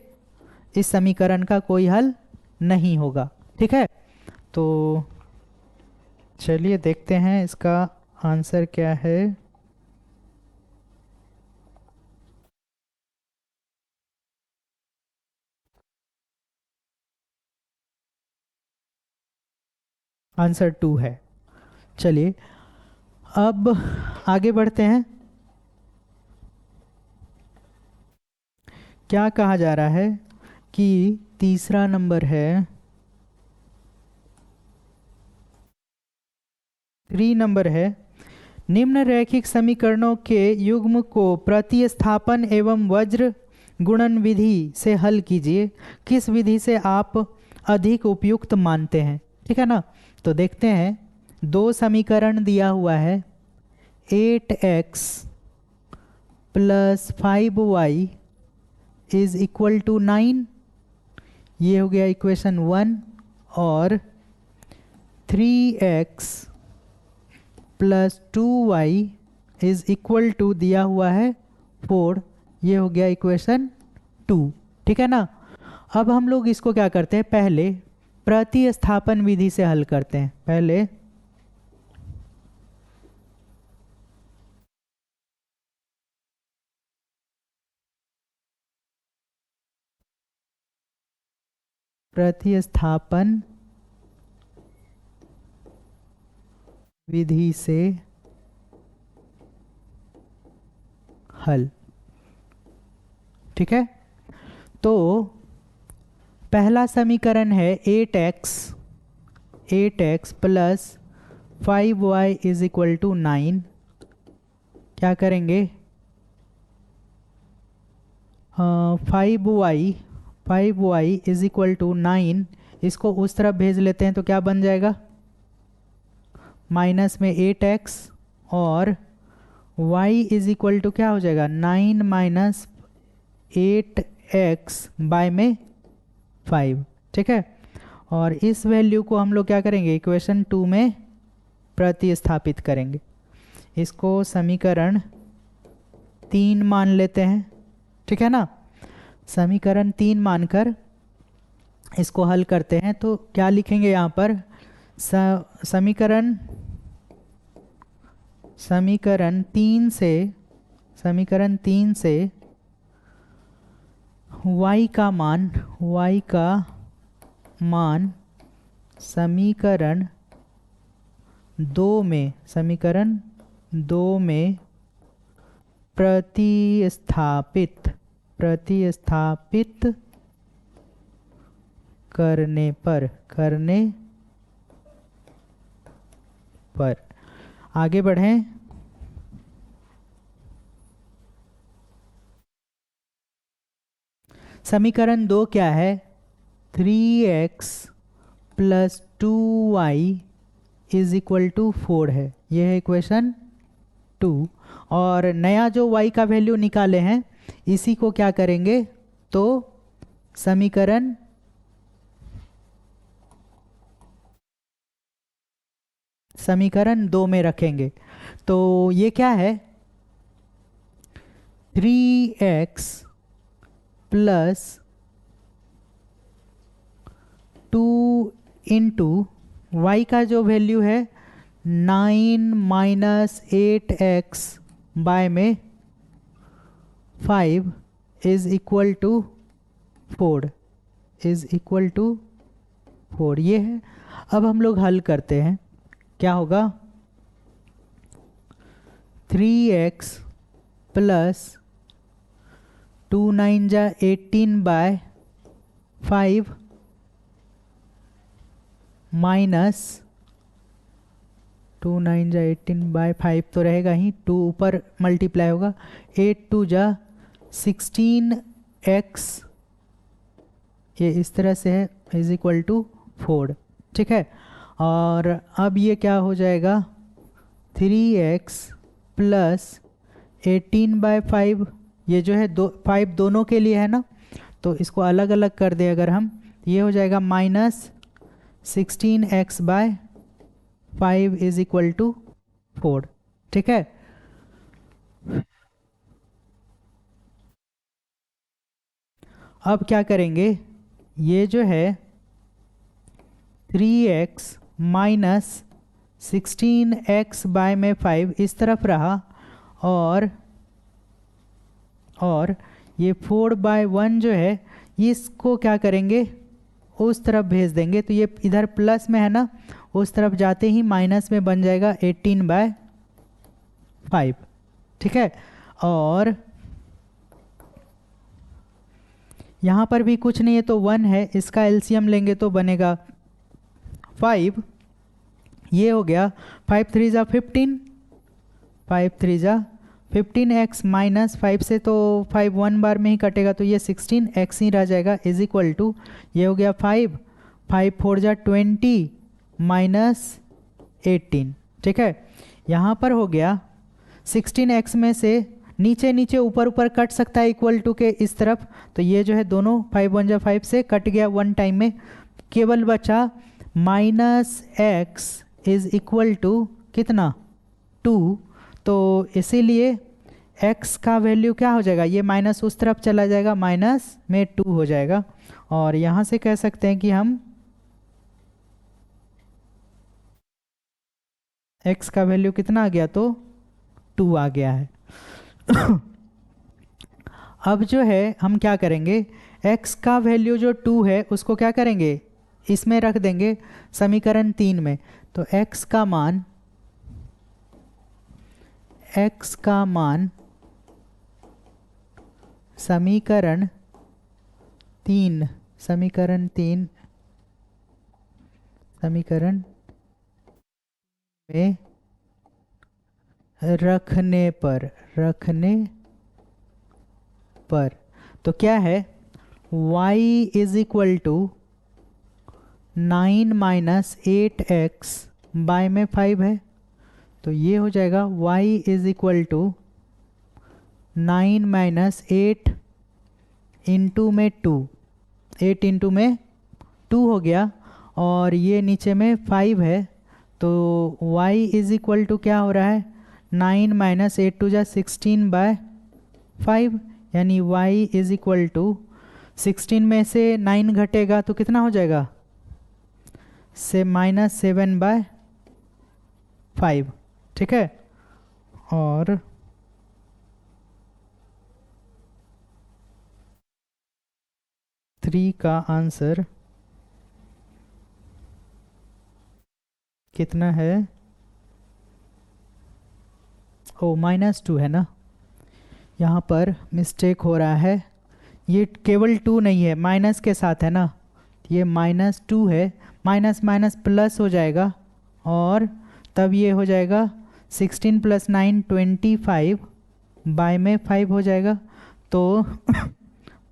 इस समीकरण का कोई हल नहीं होगा, ठीक है। तो चलिए देखते हैं इसका आंसर क्या है। आंसर 2 है। चलिए अब आगे बढ़ते हैं। क्या कहा जा रहा है कि तीसरा नंबर है 3 नंबर है, निम्न रैखिक समीकरणों के युग्म को प्रतिस्थापन एवं वज्र गुणन विधि से हल कीजिए। किस विधि से आप अधिक उपयुक्त मानते हैं, ठीक है ना। तो देखते हैं, दो समीकरण दिया हुआ है 8x + 5y is equal to 9, ये हो गया इक्वेशन 1। और 3x plus 2y is equal to दिया हुआ है 4, ये हो गया इक्वेशन 2। ठीक है ना। अब हम लोग इसको क्या करते हैं, पहले प्रतिस्थापन विधि से हल करते हैं। पहले प्रतिस्थापन विधि से हल। ठीक है, तो पहला समीकरण है 8x plus 5y is equal to 9। क्या करेंगे, 5y इज इक्वल टू 9, इसको उस तरफ भेज लेते हैं तो क्या बन जाएगा, माइनस में 8x और y इज इक्वल टू क्या हो जाएगा, 9 माइनस 8x बाय में 5। ठीक है, और इस वैल्यू को हम लोग क्या करेंगे, इक्वेशन 2 में प्रतिस्थापित करेंगे। इसको समीकरण 3 मान लेते हैं। ठीक है ना, समीकरण 3 मानकर इसको हल करते हैं तो क्या लिखेंगे यहाँ पर, समीकरण 3 से y का मान समीकरण 2 में प्रतिस्थापित करने पर आगे बढ़ें। समीकरण 2 क्या है, 3x plus 2y is equal to 4 है, यह है इक्वेशन 2। और नया जो y का वैल्यू निकाले हैं इसी को क्या करेंगे, तो समीकरण 2 में रखेंगे। तो ये क्या है, 3x प्लस 2 इंटू वाई का जो वैल्यू है 9 माइनस 8x बाय में 5 इज इक्वल टू 4 ये है। अब हम लोग हल करते हैं, क्या होगा, 3x प्लस 2 9 जा 18 बाय 5 माइनस 2 9 जा 18 बाय 5 तो रहेगा ही, 2 ऊपर मल्टीप्लाई होगा, 8 2 जा 16x, ये इस तरह से है, इज इक्वल टू 4। ठीक है, और अब ये क्या हो जाएगा, 3x प्लस 18 बाय 5, ये जो है 5 दोनों के लिए है ना, तो इसको अलग अलग कर दे अगर हम, ये हो जाएगा minus 16x by 5 is equal to 4। ठीक है, अब क्या करेंगे, ये जो है 3x माइनस 16x बाय में 5 इस तरफ रहा, और ये 4 बाय 1 जो है इसको क्या करेंगे, उस तरफ भेज देंगे, तो ये इधर प्लस में है ना, उस तरफ जाते ही माइनस में बन जाएगा 18 बाय 5। ठीक है, और यहाँ पर भी कुछ नहीं है तो 1 है, इसका एलसीएम लेंगे तो बनेगा 5, ये हो गया 5 3 जा 15, 5 3 जा 15x माइनस 5 से तो 5 1 बार में ही कटेगा, तो ये 16x ही रह जाएगा, इज इक्वल टू ये हो गया 5 4 जा 20 माइनस 18। ठीक है, यहाँ पर हो गया 16x में से नीचे नीचे ऊपर ऊपर कट सकता है इक्वल टू के इस तरफ, तो ये जो है दोनों 5 1 जा 5 से कट गया वन टाइम में, केवल बचा -x इज इक्वल टू कितना 2। तो इसीलिए x का वैल्यू क्या हो जाएगा, ये माइनस उस तरफ चला जाएगा, माइनस में 2 हो जाएगा। और यहाँ से कह सकते हैं कि हम x का वैल्यू कितना आ गया, तो 2 आ गया है। अब जो है हम क्या करेंगे, x का वैल्यू जो 2 है उसको क्या करेंगे, इसमें रख देंगे समीकरण 3 में। तो x का मान समीकरण 3 में रखने पर तो क्या है, y is equal to 9 - 8x by में 5 है, तो ये हो जाएगा y is equal to 9 - 8 into में 2, 8 इंटू में 2 हो गया, और ये नीचे में 5 है, तो y इज इक्वल टू क्या हो रहा है, 9 - 8 2 जा 16 बाय 5, यानी y इज इक्वल टू 16 में से 9 घटेगा तो कितना हो जाएगा, से -7 बाय 5, ठीक है। और थ्री का आंसर कितना है, ओ -2 है ना, यहाँ पर मिस्टेक हो रहा है, ये केवल 2 नहीं है, माइनस के साथ है ना, ये -2 है, माइनस माइनस प्लस हो जाएगा, और तब ये हो जाएगा 16 + 9 25 बाय में 5 हो जाएगा, तो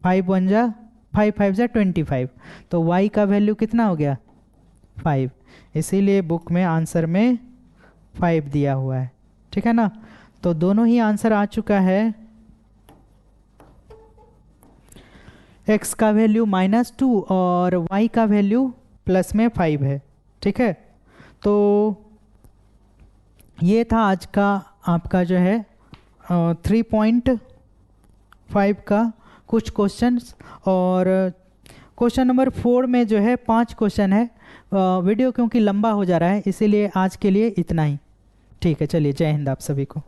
5 1 जा 5 5 जा 25, तो y का वैल्यू कितना हो गया 5, इसीलिए बुक में आंसर में 5 दिया हुआ है, ठीक है ना। तो दोनों ही आंसर आ चुका है, x का वैल्यू -2 और y का वैल्यू प्लस में 5 है, ठीक है। तो ये था आज का आपका जो है 3.5 का कुछ क्वेश्चंस, और क्वेश्चन नंबर 4 में जो है 5 क्वेश्चन है। वीडियो क्योंकि लंबा हो जा रहा है इसीलिए आज के लिए इतना ही, ठीक है। चलिए, जय हिंद आप सभी को।